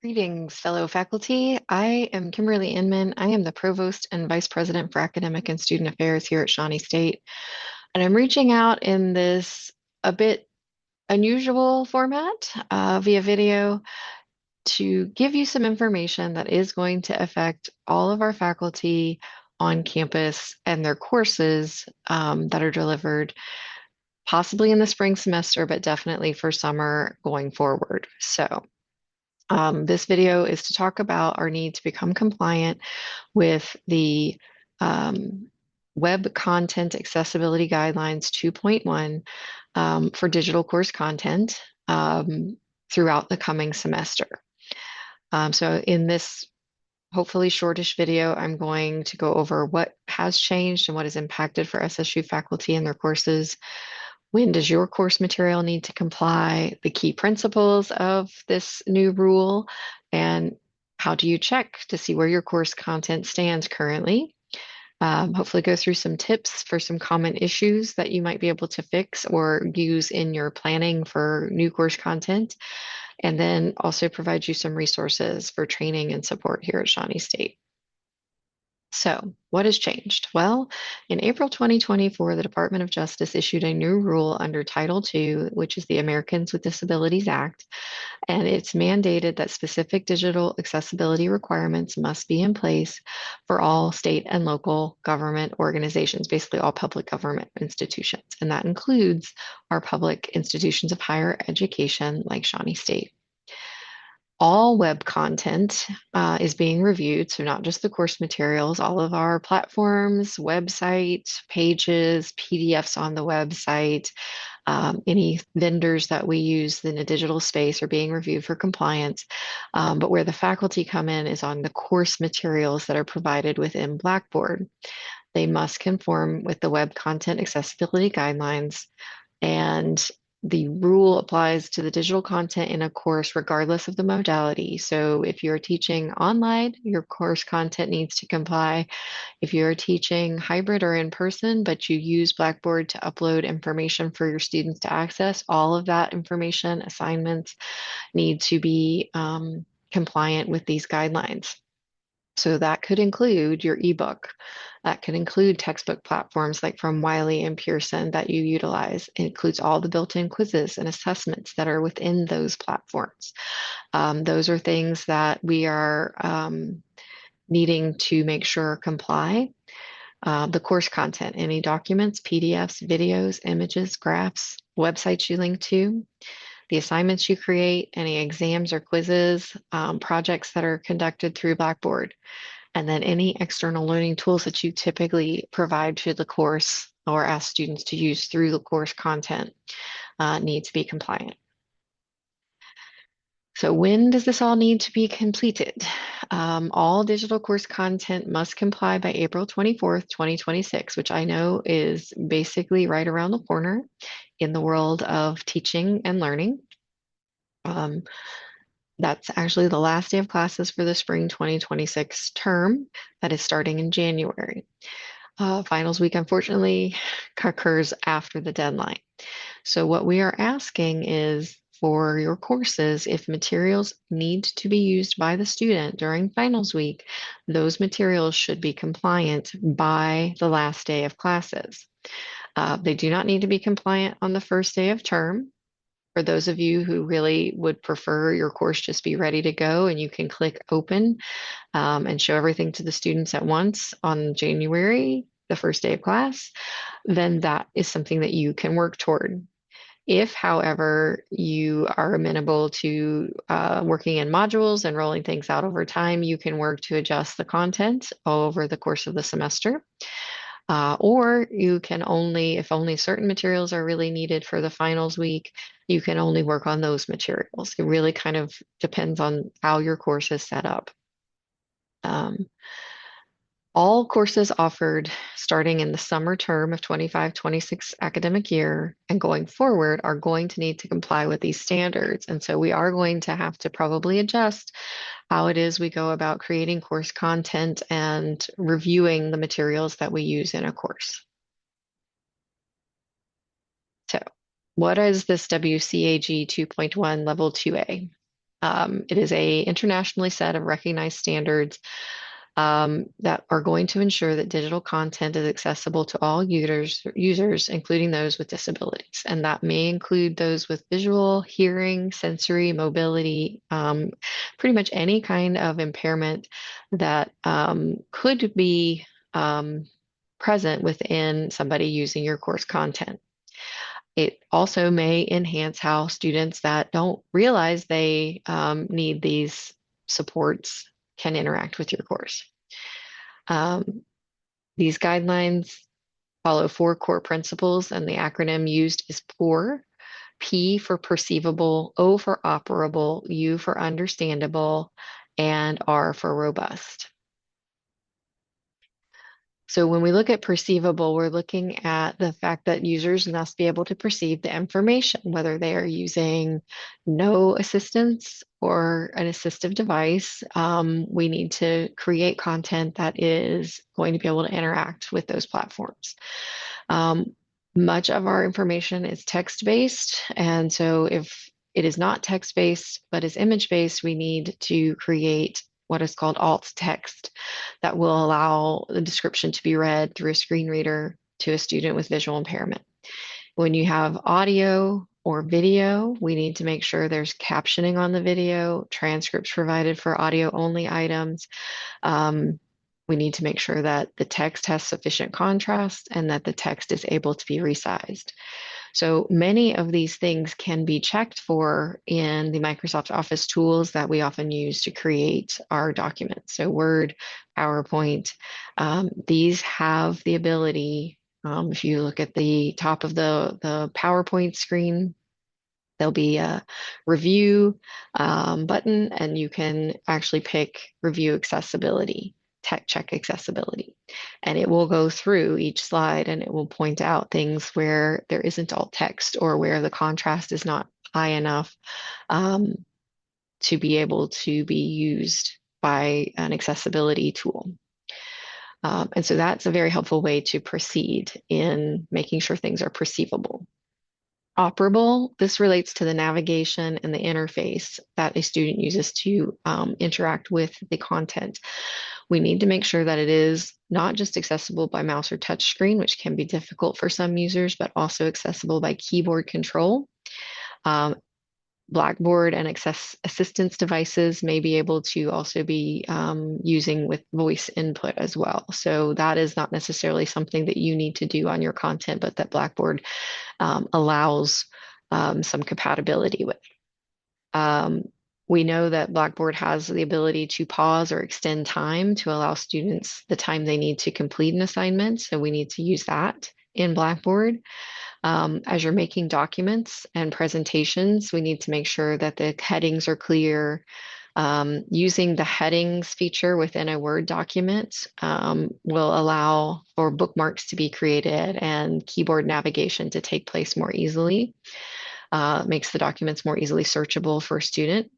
Greetings, fellow faculty. I am Kimberly Inman. I am the Provost and Vice President for Academic and Student Affairs here at Shawnee State. And I'm reaching out in this a bit unusual format via video to give you some information that is going to affect all of our faculty on campus and their courses that are delivered possibly in the spring semester, but definitely for summer going forward. This video is to talk about our need to become compliant with the Web Content Accessibility Guidelines 2.1 for digital course content throughout the coming semester. So in this hopefully shortish video, I'm going to go over what has changed and what has impacted for SSU faculty and their courses. When does your course material need to comply? The key principles of this new rule, and how do you check to see where your course content stands currently? Hopefully go through some tips for some common issues that you might be able to fix or use in your planning for new course content, and then also provide you some resources for training and support here at Shawnee State. So, what has changed? Well, in April 2024, the Department of Justice issued a new rule under Title II, which is the Americans with Disabilities Act, and it's mandated that specific digital accessibility requirements must be in place for all state and local government organizations, basically all public government institutions, and that includes our public institutions of higher education like Shawnee State. All web content is being reviewed, so not just the course materials, all of our platforms, website, pages, PDFs on the website, any vendors that we use in a digital space are being reviewed for compliance. But where the faculty come in is on the course materials that are provided within Blackboard. They must conform with the Web Content Accessibility Guidelines, and the rule applies to the digital content in a course regardless of the modality. So if you're teaching online, your course content needs to comply. If you're teaching hybrid or in person, but you use Blackboard to upload information for your students to access, all of that information, assignments need to be compliant with these guidelines. So that could include your ebook. That could include textbook platforms like from Wiley and Pearson that you utilize. It includes all the built-in quizzes and assessments that are within those platforms. Those are things that we are needing to make sure comply. The course content, any documents, PDFs, videos, images, graphs, websites you link to, the assignments you create, any exams or quizzes, projects that are conducted through Blackboard, and then any external learning tools that you typically provide to the course or ask students to use through the course content need to be compliant. So when does this all need to be completed? All digital course content must comply by April 24th, 2026, which I know is basically right around the corner in the world of teaching and learning. That's actually the last day of classes for the spring 2026 term that is starting in January. Finals week, unfortunately, occurs after the deadline. So what we are asking is for your courses, if materials need to be used by the student during finals week, those materials should be compliant by the last day of classes. They do not need to be compliant on the first day of term. For those of you who really would prefer your course just be ready to go and you can click open and show everything to the students at once on January, the first day of class, then that is something that you can work toward. If, however, you are amenable to working in modules and rolling things out over time, you can work to adjust the content over the course of the semester. Or you can only, if only certain materials are really needed for the finals week, you can only work on those materials. It really kind of depends on how your course is set up. All courses offered starting in the summer term of 25-26 academic year and going forward are going to need to comply with these standards. And so we are going to have to probably adjust how it is we go about creating course content and reviewing the materials that we use in a course. So what is this WCAG 2.1 Level 2A? It is a internationally set of recognized standards that are going to ensure that digital content is accessible to all users, including those with disabilities. And that may include those with visual, hearing, sensory, mobility, pretty much any kind of impairment that could be present within somebody using your course content. It also may enhance how students that don't realize they need these supports can interact with your course. Um, these guidelines follow four core principles, and the acronym used is POUR. P for perceivable, O for operable, U for understandable, and R for robust. So when we look at perceivable, we're looking at the fact that users must be able to perceive the information, whether they are using no assistance or an assistive device. We need to create content that is going to be able to interact with those platforms. Much of our information is text-based, and so if it is not text-based but is image-based, we need to create what is called alt text that will allow the description to be read through a screen reader to a student with visual impairment. When you have audio or video, we need to make sure there's captioning on the video, transcripts provided for audio only items. We need to make sure that the text has sufficient contrast and that the text is able to be resized. So many of these things can be checked for in the Microsoft Office tools that we often use to create our documents. So Word, PowerPoint, these have the ability, if you look at the top of the PowerPoint screen, there'll be a review button, and you can actually pick review accessibility, check accessibility. And it will go through each slide and it will point out things where there isn't alt text or where the contrast is not high enough to be able to be used by an accessibility tool. And so that's a very helpful way to proceed in making sure things are perceivable. Operable, this relates to the navigation and the interface that a student uses to interact with the content. We need to make sure that it is not just accessible by mouse or touch screen, which can be difficult for some users, but also accessible by keyboard control. Blackboard and assistance devices may be able to also be using with voice input as well. So that is not necessarily something that you need to do on your content, but that Blackboard allows some compatibility with. We know that Blackboard has the ability to pause or extend time to allow students the time they need to complete an assignment. So we need to use that in Blackboard. As you're making documents and presentations, we need to make sure that the headings are clear. Using the headings feature within a Word document will allow for bookmarks to be created and keyboard navigation to take place more easily. Makes the documents more easily searchable for a student.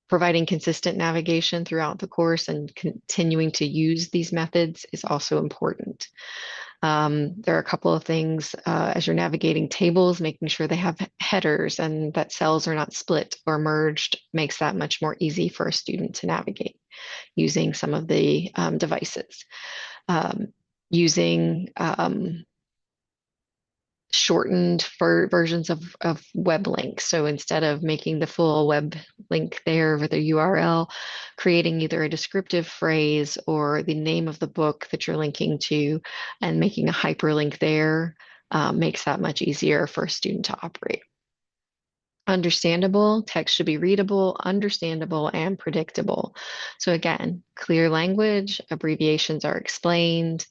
Providing consistent navigation throughout the course and continuing to use these methods is also important. There are a couple of things as you're navigating tables, making sure they have headers and that cells are not split or merged makes that much more easy for a student to navigate using some of the devices. Using shortened versions of web links. So instead of making the full web link there with a URL, creating either a descriptive phrase or the name of the book that you're linking to and making a hyperlink there makes that much easier for a student to operate. Understandable, text should be readable, understandable, and predictable. So again, clear language, abbreviations are explained,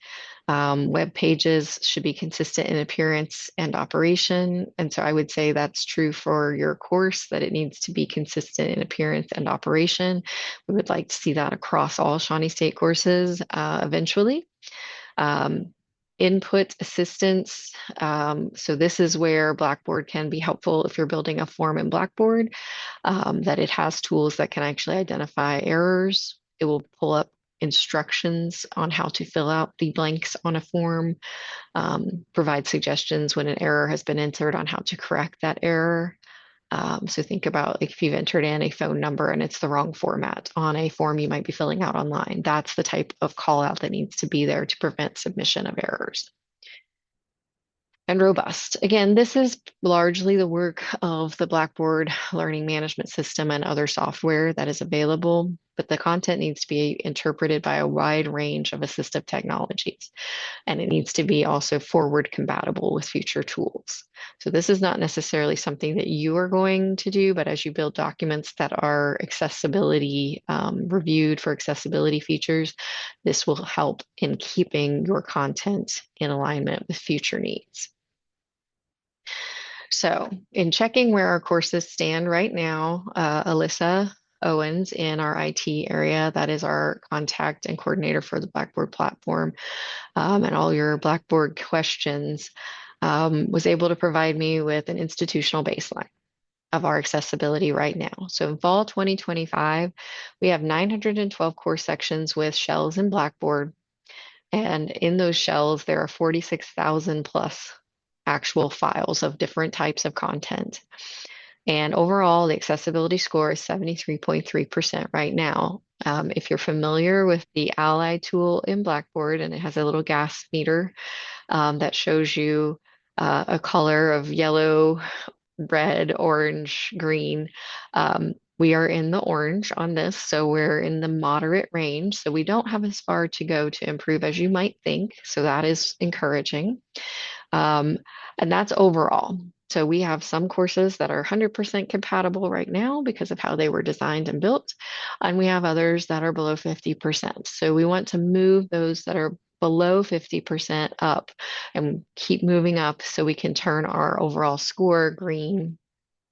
web pages should be consistent in appearance and operation. And so I would say that's true for your course, that it needs to be consistent in appearance and operation. We would like to see that across all Shawnee State courses eventually. Input assistance. So this is where Blackboard can be helpful if you're building a form in Blackboard, that it has tools that can actually identify errors. It will pull up instructions on how to fill out the blanks on a form, provide suggestions when an error has been entered on how to correct that error. So think about like if you've entered in a phone number and it's the wrong format on a form you might be filling out online. That's the type of call out that needs to be there to prevent submission of errors. And robust. Again, this is largely the work of the Blackboard learning management system and other software that is available, but the content needs to be interpreted by a wide range of assistive technologies, and it needs to be also forward compatible with future tools. So this is not necessarily something that you are going to do, but as you build documents that are accessibility reviewed for accessibility features, this will help in keeping your content in alignment with future needs. So, in checking where our courses stand right now, Alyssa Owens in our IT area, that is our contact and coordinator for the Blackboard platform, and all your Blackboard questions, was able to provide me with an institutional baseline of our accessibility right now. So in fall 2025, we have 912 course sections with shells in Blackboard. And in those shells, there are 46,000 plus actual files of different types of content. And overall, the accessibility score is 73.3% right now. If you're familiar with the Ally tool in Blackboard, and it has a little gas meter that shows you a color of yellow, red, orange, green. We are in the orange on this, so we're in the moderate range. So we don't have as far to go to improve as you might think. So that is encouraging. Um, and that's overall. So we have some courses that are 100% compatible right now because of how they were designed and built, and we have others that are below 50%. So we want to move those that are below 50% up and keep moving up so we can turn our overall score green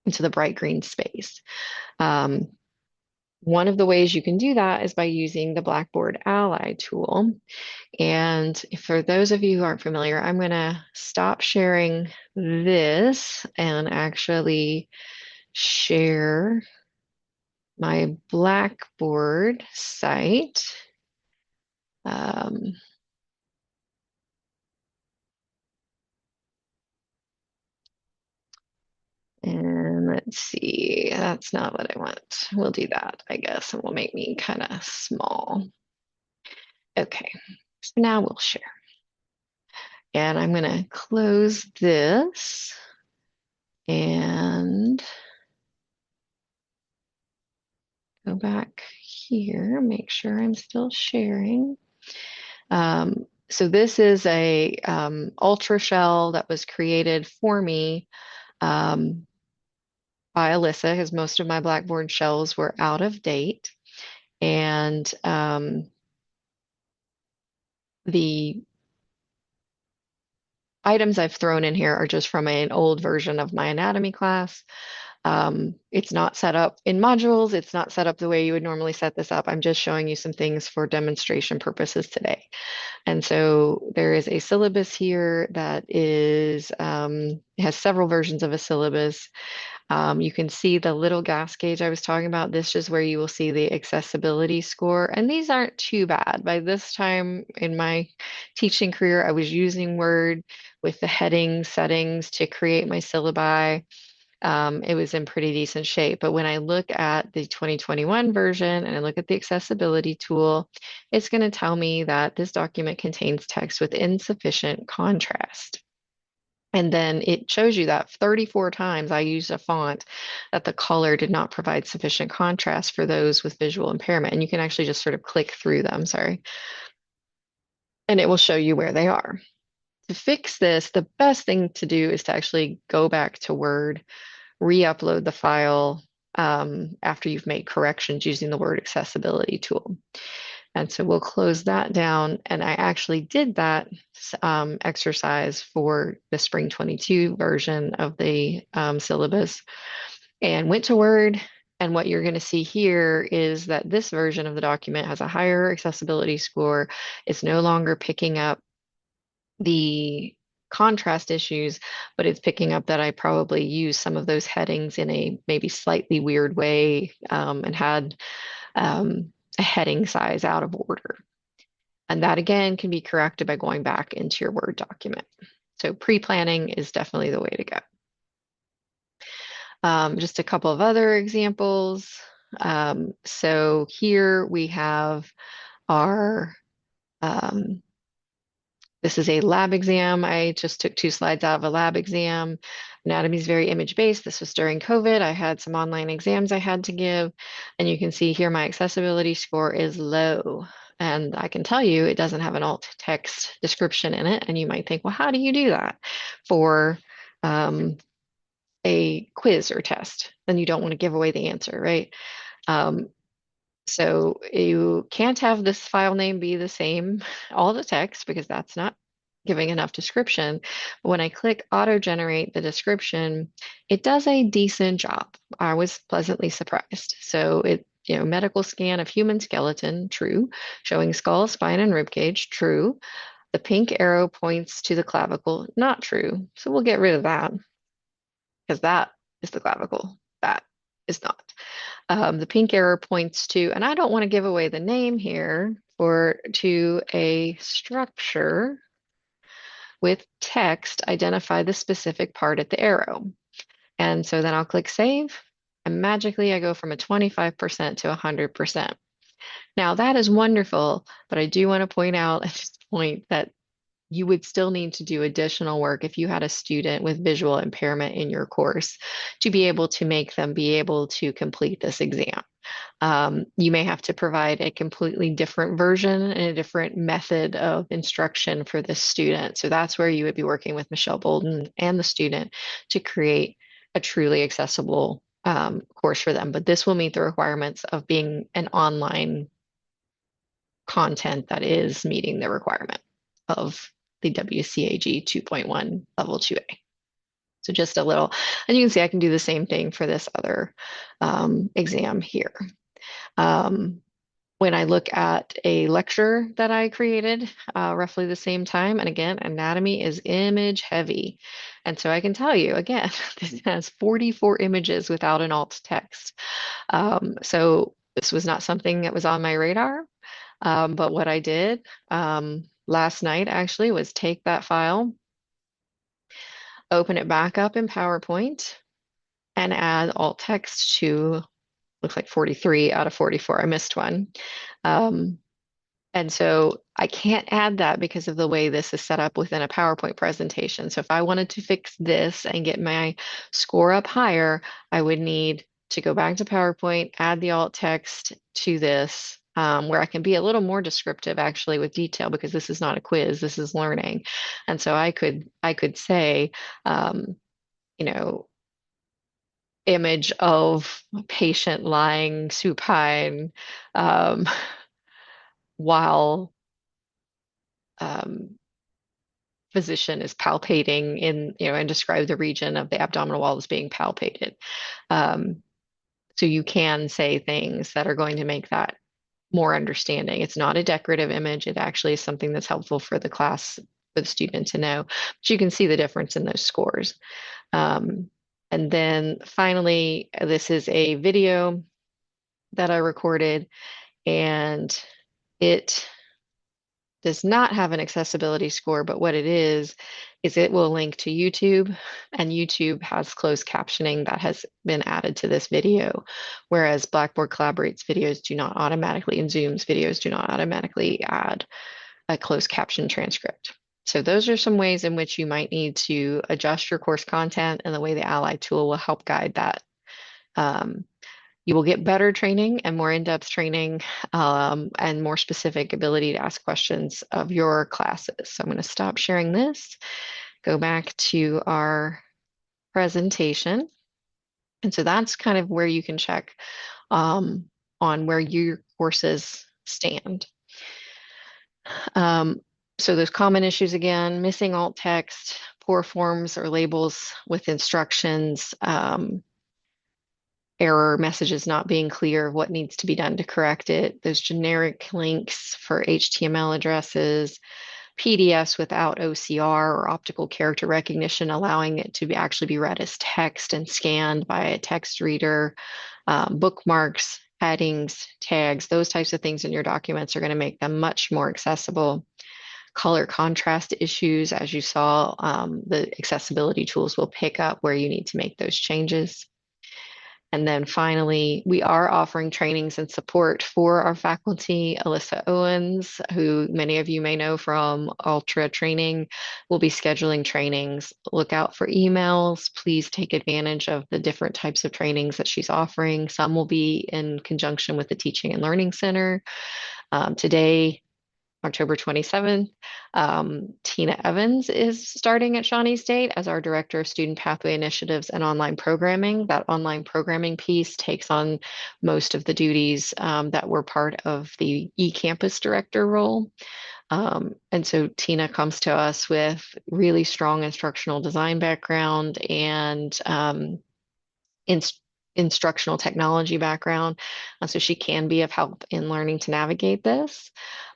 into the bright green space. Um, One of the ways you can do that is by using the Blackboard Ally tool. And for those of you who aren't familiar, I'm going to stop sharing this and actually share my Blackboard site. Um, and let's see, that's not what I want. We'll do that, I guess, and we'll make me kind of small. Okay, so now we'll share. And I'm going to close this and go back here, make sure I'm still sharing. So this is a ultra shell that was created for me by Alyssa, because most of my Blackboard shells were out of date. And the items I've thrown in here are just from an old version of my anatomy class. It's not set up in modules. It's not set up the way you would normally set this up. I'm just showing you some things for demonstration purposes today. And so there is a syllabus here that is has several versions of a syllabus. You can see the little gas gauge I was talking about. This is where you will see the accessibility score. And these aren't too bad. By this time in my teaching career, I was using Word with the heading settings to create my syllabi. It was in pretty decent shape. But when I look at the 2021 version and I look at the accessibility tool, it's going to tell me that this document contains text with insufficient contrast. And then it shows you that 34 times I used a font that the color did not provide sufficient contrast for those with visual impairment. And you can actually just sort of click through them, sorry. And it will show you where they are. To fix this, the best thing to do is to actually go back to Word, re-upload the file after you've made corrections using the Word accessibility tool. And so we'll close that down. And I actually did that exercise for the spring 22 version of the syllabus and went to Word. And what you're going to see here is that this version of the document has a higher accessibility score. It's no longer picking up the contrast issues, but it's picking up that I probably used some of those headings in a maybe slightly weird way and had a heading size out of order. And that again can be corrected by going back into your Word document. So pre-planning is definitely the way to go. Just a couple of other examples. So here we have our um, this is a lab exam. I just took two slides out of a lab exam. Anatomy is very image-based. This was during COVID. I had some online exams I had to give, and you can see here my accessibility score is low. And I can tell you it doesn't have an alt text description in it. And you might think, well, how do you do that for um, a quiz or test? Then you don't want to give away the answer, right? Um, so you can't have this file name be the same, all the text, because that's not giving enough description. But when I click auto generate the description, it does a decent job. I was pleasantly surprised. So medical scan of human skeleton, true. Showing skull, spine, and rib cage, true. The pink arrow points to the clavicle, not true. So we'll get rid of that because that is the clavicle. That is not. The pink arrow points to, and I don't want to give away the name here, or to a structure with text, identify the specific part at the arrow. And so then I'll click save, and magically I go from a 25% to 100%. Now that is wonderful, but I do want to point out at this point that you would still need to do additional work if you had a student with visual impairment in your course to be able to make them be able to complete this exam. You may have to provide a completely different version and a different method of instruction for this student. So that's where you would be working with Michelle Bolden and the student to create a truly accessible course for them. But this will meet the requirements of being an online content that is meeting the requirement of the WCAG 2.1 level 2A. So just a little, and you can see I can do the same thing for this other exam here. When I look at a lecture that I created roughly the same time, and again, anatomy is image heavy. And so I can tell you, again, this has 44 images without an alt text. So this was not something that was on my radar. But what I did last night actually was take that file, open it back up in PowerPoint, and add alt text to, looks like 43 out of 44. I missed one. And so I can't add that because of the way this is set up within a PowerPoint presentation. So if I wanted to fix this and get my score up higher, I would need to go back to PowerPoint, add the alt text to this, where I can be a little more descriptive actually with detail because this is not a quiz, this is learning. And so I could say, you know, image of patient lying supine while physician is palpating and describe the region of the abdominal wall as being palpated. So you can say things that are going to make that more understanding. It's not a decorative image. It actually is something that's helpful for the class, for the student to know. But you can see the difference in those scores. And then finally, this is a video that I recorded, and it does not have an accessibility score, but what it is it will link to YouTube, and YouTube has closed captioning that has been added to this video, whereas Blackboard Collaborate's videos do not automatically, and Zoom's videos do not automatically add a closed caption transcript. So those are some ways in which you might need to adjust your course content, and the way the Ally tool will help guide that. You will get better training and more in-depth training and more specific ability to ask questions of your classes. So I'm going to stop sharing this, go back to our presentation. And so that's kind of where you can check on where your courses stand. So those common issues again, missing alt text, poor forms or labels with instructions, error messages not being clear of what needs to be done to correct it, those generic links for HTML addresses, PDFs without OCR or optical character recognition, allowing it to actually be read as text and scanned by a text reader, bookmarks, headings, tags, those types of things in your documents are going to make them much more accessible. Color contrast issues, as you saw, the accessibility tools will pick up where you need to make those changes. And then finally, we are offering trainings and support for our faculty. Alyssa Owens, who many of you may know from Ultra Training, will be scheduling trainings. Look out for emails. Please take advantage of the different types of trainings that she's offering. Some will be in conjunction with the Teaching and Learning Center. Today, October 27th. Tina Evans is starting at Shawnee State as our Director of Student Pathway Initiatives and Online Programming. That online programming piece takes on most of the duties that were part of the eCampus Director role. And so Tina comes to us with really strong instructional design background and inst instructional technology background, so she can be of help in learning to navigate this.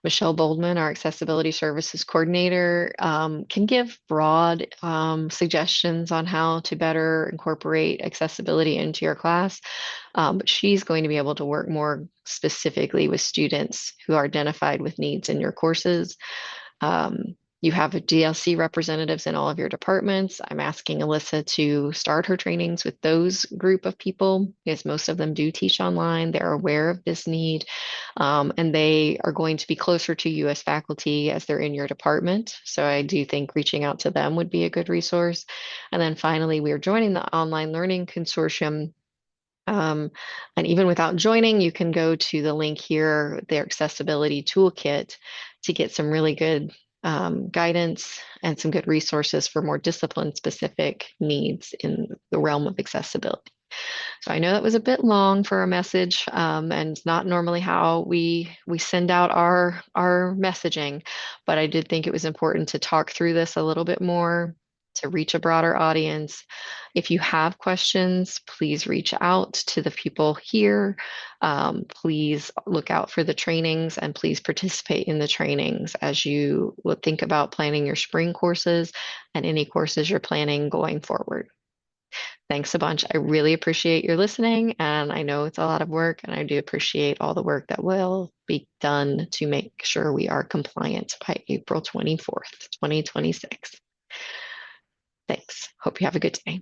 Michelle Boldman, our accessibility services coordinator, can give broad suggestions on how to better incorporate accessibility into your class, but she's going to be able to work more specifically with students who are identified with needs in your courses. You have DLC representatives in all of your departments. I'm asking Alyssa to start her trainings with those group of people because most of them do teach online. They're aware of this need, and they are going to be closer to you as faculty as they're in your department. So I do think reaching out to them would be a good resource. And then finally, we are joining the Online Learning Consortium. And even without joining, you can go to the link here, their accessibility toolkit, to get some really good guidance and some good resources for more discipline-specific needs in the realm of accessibility. So I know that was a bit long for a message, and it's not normally how we send out our messaging, but I did think it was important to talk through this a little bit more to reach a broader audience. If you have questions, please reach out to the people here. Please look out for the trainings and please participate in the trainings as you will think about planning your spring courses and any courses you're planning going forward. Thanks a bunch. I really appreciate your listening, and I know it's a lot of work, and I do appreciate all the work that will be done to make sure we are compliant by April 24th, 2026. Thanks. Hope you have a good day.